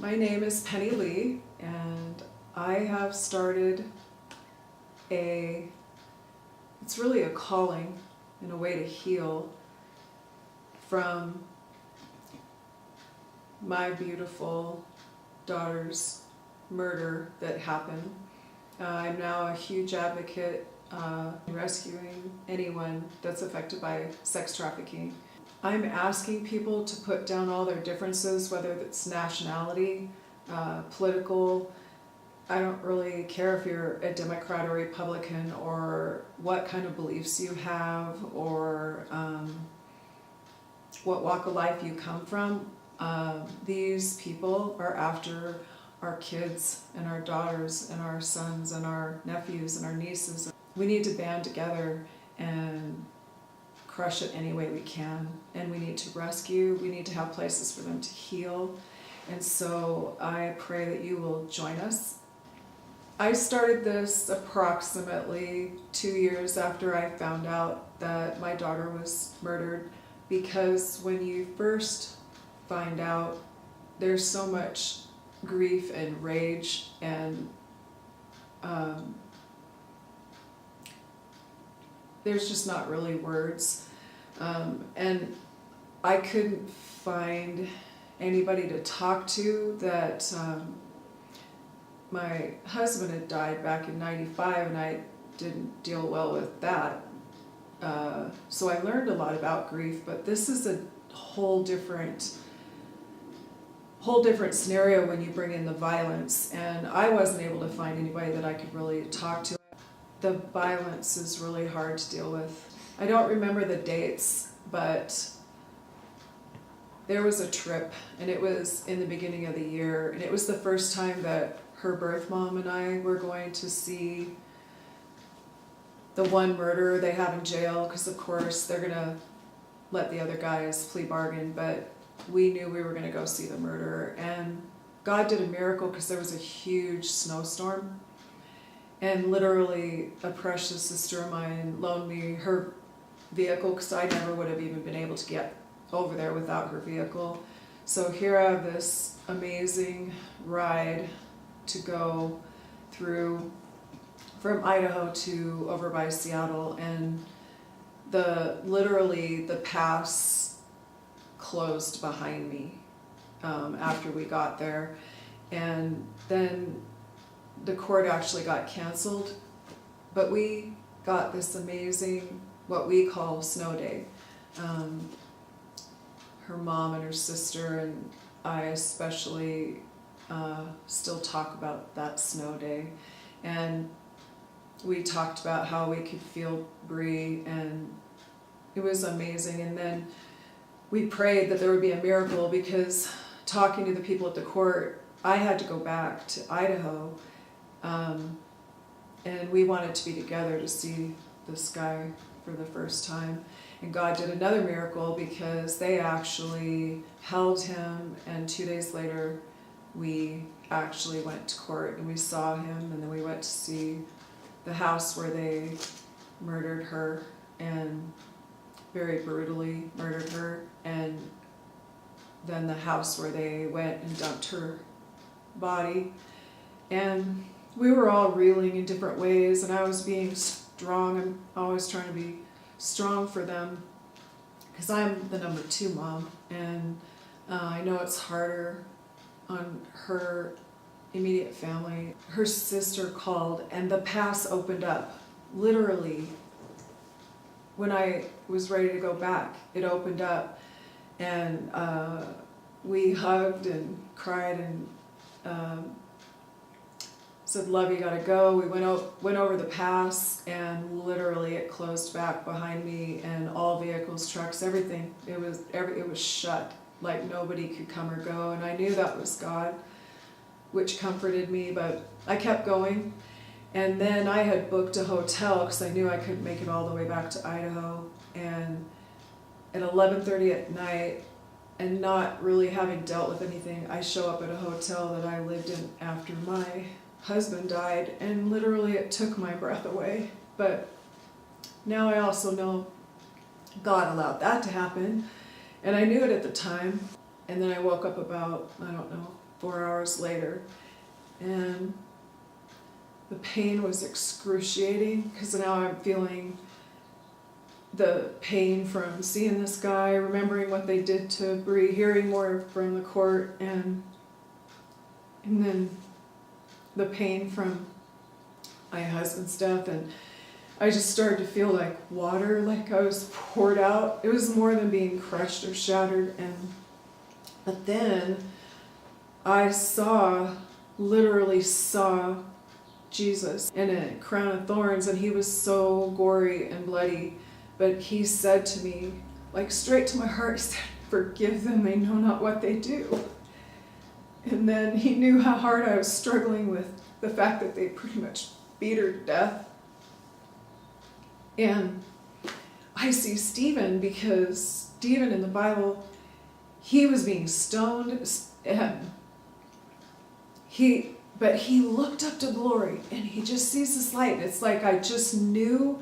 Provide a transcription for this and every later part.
My name is Penny Lee, and I have started it's really a calling and a way to heal from my beautiful daughter's murder that happened. I'm now a huge advocate rescuing anyone that's affected by sex trafficking. I'm asking people to put down all their differences, whether it's nationality, political. I don't really care if you're a Democrat or Republican or what kind of beliefs you have or what walk of life you come from. These people are after our kids and our daughters and our sons and our nephews and our nieces. We need to band together and crush it any way we can, and we need to rescue, we need to have places for them to heal, and so I pray that you will join us. I started this approximately 2 years after I found out that my daughter was murdered, because when you first find out, there's so much grief and rage and there's just not really words. And I couldn't find anybody to talk to. That my husband had died back in '95 and I didn't deal well with that. So I learned a lot about grief, but this is a whole different scenario when you bring in the violence, and I wasn't able to find anybody that I could really talk to. The violence is really hard to deal with. I don't remember the dates, but there was a trip, and it was in the beginning of the year, and it was the first time that her birth mom and I were going to see the one murderer they have in jail, because of course they're gonna let the other guys plea bargain, but we knew we were gonna go see the murderer. And God did a miracle, because there was a huge snowstorm. And literally, a precious sister of mine loaned me her vehicle, because I never would have even been able to get over there without her vehicle. So here I have this amazing ride to go through from Idaho to over by Seattle, and literally the pass closed behind me after we got there, and then the court actually got canceled, but we got this amazing, what we call snow day. Her mom and her sister and I especially still talk about that snow day, and we talked about how we could feel Bree, and it was amazing. And then we prayed that there would be a miracle, because talking to the people at the court, I had to go back to Idaho. And we wanted to be together to see this guy for the first time. And God did another miracle, because they actually held him, and 2 days later we actually went to court and we saw him, and then we went to see the house where they murdered her, and very brutally murdered her, and then the house where they went and dumped her body. And we were all reeling in different ways, and I was being strong. I'm always trying to be strong for them, because I'm the number 2 mom, and I know it's harder on her immediate family. Her sister called, and the pass opened up. Literally, when I was ready to go back, it opened up, and we hugged and cried and said, "Love, you gotta go." We went over the pass, and literally it closed back behind me, and all vehicles, trucks, everything. It was shut, like nobody could come or go, and I knew that was God, which comforted me. But I kept going, and then I had booked a hotel because I knew I couldn't make it all the way back to Idaho. And at 11:30 at night, and not really having dealt with anything, I show up at a hotel that I lived in after my husband died, and literally it took my breath away. But now I also know God allowed that to happen, and I knew it at the time. And then I woke up about, I don't know, 4 hours later. And the pain was excruciating because now I'm feeling the pain from seeing this guy, remembering what they did to Bree, hearing more from the court, and then the pain from my husband's death. And I just started to feel like water, like I was poured out. It was more than being crushed or shattered. But then I literally saw Jesus in a crown of thorns, and he was so gory and bloody. But he said to me, like straight to my heart, he said, "Forgive them, they know not what they do." And then he knew how hard I was struggling with the fact that they pretty much beat her to death. And I see Stephen, because Stephen in the Bible, he was being stoned, and but he looked up to glory, and he just sees this light. It's like I just knew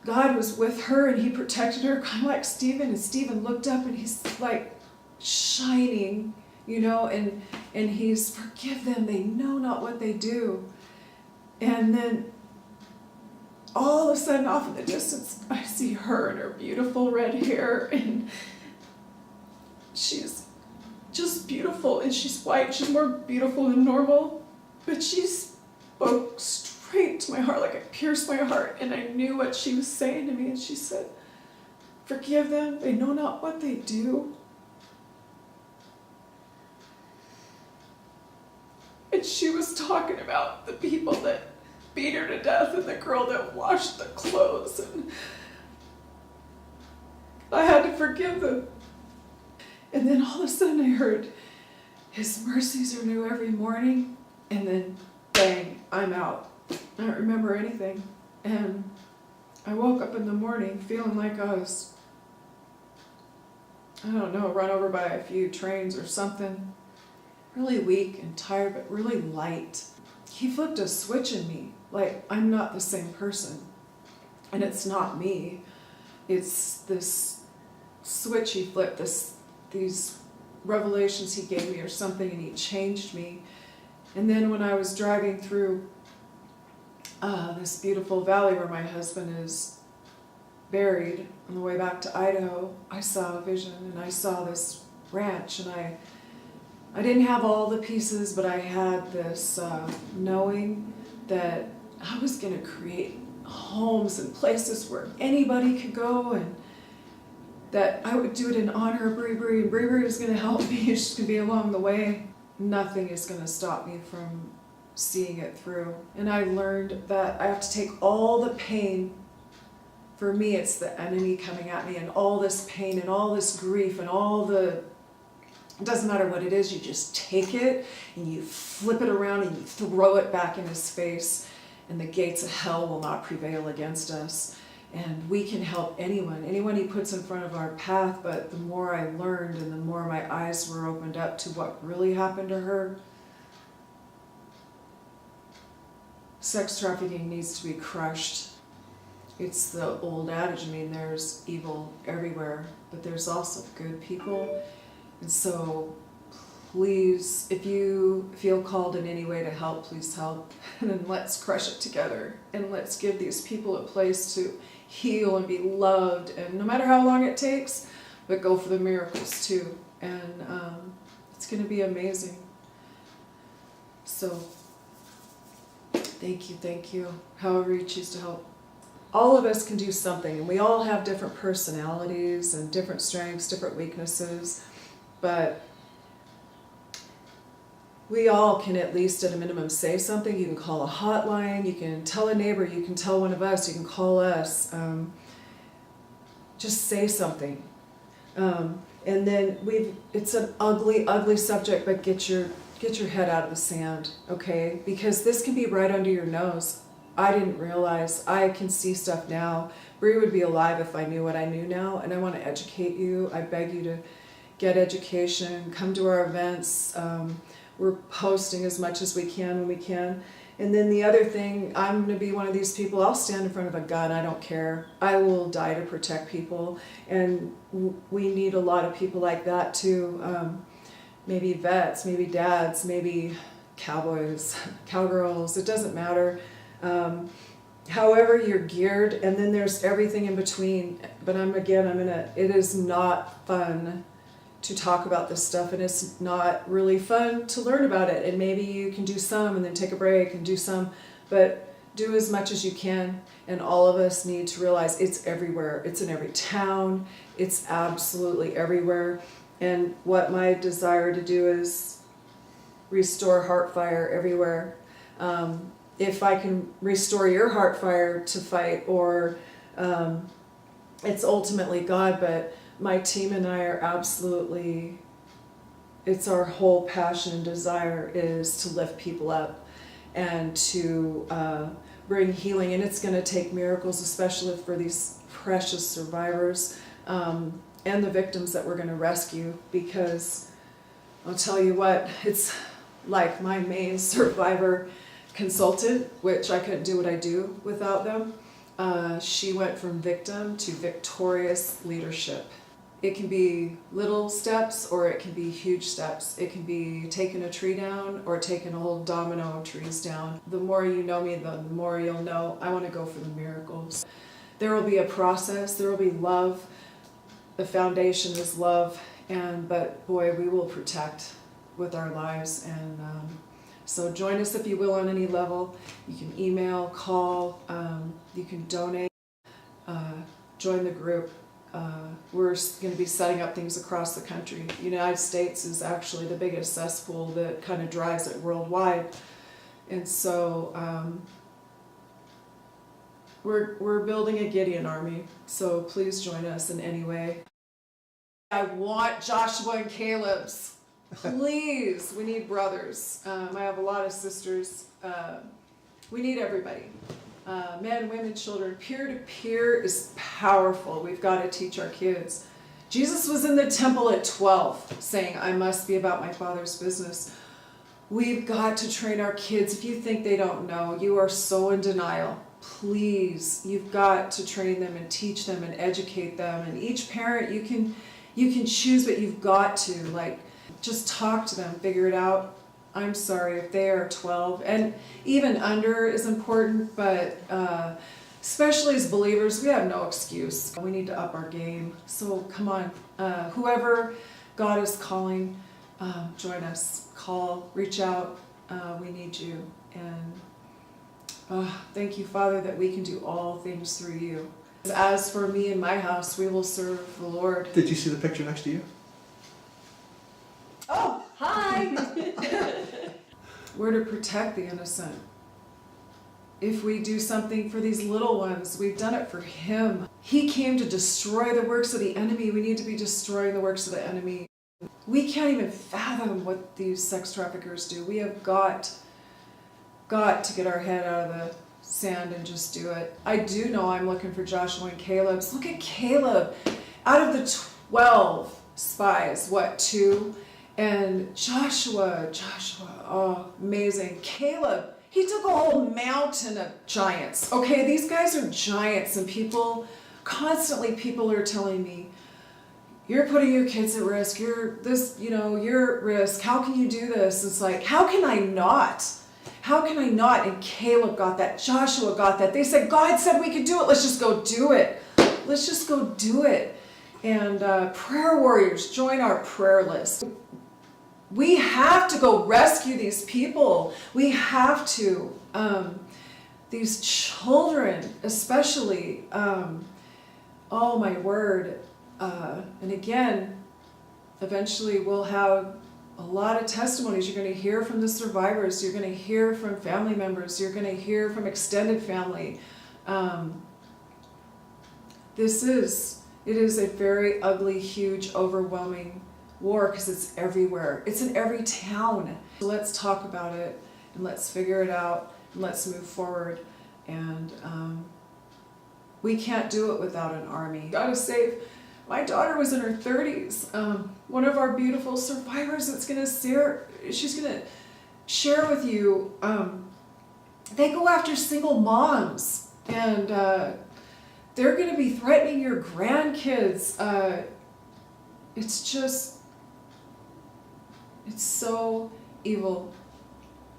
God was with her and he protected her, kind of like Stephen. And Stephen looked up and he's like shining, and he's, "Forgive them, they know not what they do." And then all of a sudden, off in the distance, I see her and her beautiful red hair, and she's just beautiful, and she's white. She's more beautiful than normal, but she spoke straight to my heart, like it pierced my heart, and I knew what she was saying to me. And she said, "Forgive them, they know not what they do." And she was talking about the people that beat her to death and the girl that washed the clothes, and I had to forgive them. And then all of a sudden I heard, "His mercies are new every morning," and then bang, I'm out. I don't remember anything. And I woke up in the morning feeling like I was, I don't know, run over by a few trains or something. Really weak and tired, but really light. He flipped a switch in me. Like, I'm not the same person. And it's not me. It's this switch he flipped, these revelations he gave me or something, and he changed me. And then when I was driving through this beautiful valley where my husband is buried on the way back to Idaho, I saw a vision, and I saw this ranch, and I didn't have all the pieces, but I had this knowing that I was going to create homes and places where anybody could go, and that I would do it in honor of Bree, and Bree was going to help me. She's going to be along the way. Nothing is going to stop me from seeing it through. And I learned that I have to take all the pain. For me, it's the enemy coming at me, and all this pain and all this grief and it doesn't matter what it is, you just take it and you flip it around and you throw it back in his face, and the gates of hell will not prevail against us. And we can help anyone he puts in front of our path. But the more I learned and the more my eyes were opened up to what really happened to her, sex trafficking needs to be crushed. It's the old adage, there's evil everywhere, but there's also good people. And so please, if you feel called in any way to help, please help. And then let's crush it together. And let's give these people a place to heal and be loved. And no matter how long it takes, but go for the miracles too. And it's going to be amazing. So thank you. However you choose to help. All of us can do something, and we all have different personalities and different strengths, different weaknesses. But we all can at least at a minimum say something. You can call a hotline, you can tell a neighbor, you can tell one of us, you can call us. Just say something. And then it's an ugly, ugly subject, but get your head out of the sand, okay? Because this can be right under your nose. I didn't realize. I can see stuff now. Bree would be alive if I knew what I knew now, and I want to educate you. I beg you to get education, come to our events. We're posting as much as we can when we can. And then the other thing, I'm going to be one of these people, I'll stand in front of a gun, I don't care. I will die to protect people. And we need a lot of people like that too. maybe vets, maybe dads, maybe cowboys, cowgirls, it doesn't matter. However you're geared, and then there's everything in between. But it is not fun to talk about this stuff, and it's not really fun to learn about it. And maybe you can do some and then take a break and do some, but do as much as you can. And all of us need to realize it's everywhere. It's in every town. It's absolutely everywhere. And what my desire to do is restore heart fire everywhere. If I can restore your heart fire to fight, or it's ultimately God, but my team and I are absolutely, it's our whole passion and desire is to lift people up and to bring healing. And it's going to take miracles, especially for these precious survivors and the victims that we're going to rescue, because I'll tell you what, it's like my main survivor consultant, which I couldn't do what I do without them. She went from victim to victorious leadership. It can be little steps or it can be huge steps. It can be taking a tree down or taking a whole domino of trees down. The more you know me, the more you'll know I want to go for the miracles. There will be a process, there will be love. The foundation is love, but boy, we will protect with our lives. And so join us if you will on any level. You can email, call, you can donate, join the group. We're going to be setting up things across the country. The United States is actually the biggest cesspool that kind of drives it worldwide. And so we're building a Gideon army. So please join us in any way. I want Joshua and Caleb's. Please, we need brothers. I have a lot of sisters. We need everybody. Men, women, children. Peer-to-peer is powerful. We've got to teach our kids. Jesus was in the temple at 12 saying, I must be about my Father's business. We've got to train our kids. If you think they don't know, you are so in denial. Please, you've got to train them and teach them and educate them. And each parent, you can choose, but you've got to, just talk to them, figure it out. I'm sorry if they are 12, and even under is important, but especially as believers, we have no excuse. We need to up our game. So come on, whoever God is calling, join us, call, reach out. We need you. And thank you, Father, that we can do all things through you. As for me and my house, we will serve the Lord. Did you see the picture next to you? Oh, hi! We're to protect the innocent. If we do something for these little ones, we've done it for Him. He came to destroy the works of the enemy. We need to be destroying the works of the enemy. We can't even fathom what these sex traffickers do. We have got to get our head out of the sand and just do it. I do know I'm looking for Joshua and Caleb. Look at Caleb. Out of the 12 spies, 2? And Joshua, oh, amazing. Caleb, he took a whole mountain of giants. Okay, these guys are giants, and people are telling me, you're putting your kids at risk, you're at risk, how can you do this? It's like, how can I not? How can I not? And Caleb got that, Joshua got that. They said, God said we could do it, let's just go do it. Let's just go do it. And prayer warriors, join our prayer list. We have to go rescue these people. We have to. These children, especially. Oh my word. And again, eventually we'll have a lot of testimonies. You're going to hear from the survivors. You're going to hear from family members. You're going to hear from extended family. It is a very ugly, huge, overwhelming war because it's everywhere. It's in every town. So let's talk about it and let's figure it out and let's move forward. And we can't do it without an army. Gotta save. My daughter was in her 30s. One of our beautiful survivors that's she's gonna share with you. They go after single moms, and they're gonna be threatening your grandkids. It's just, It's so evil.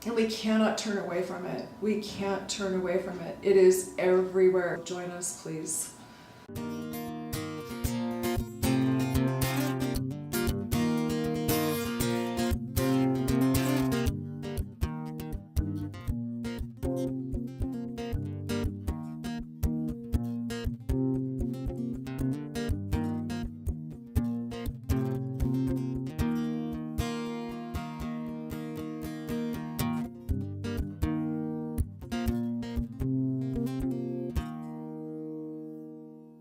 And we cannot turn away from it. We can't turn away from it. It is everywhere. Join us, please.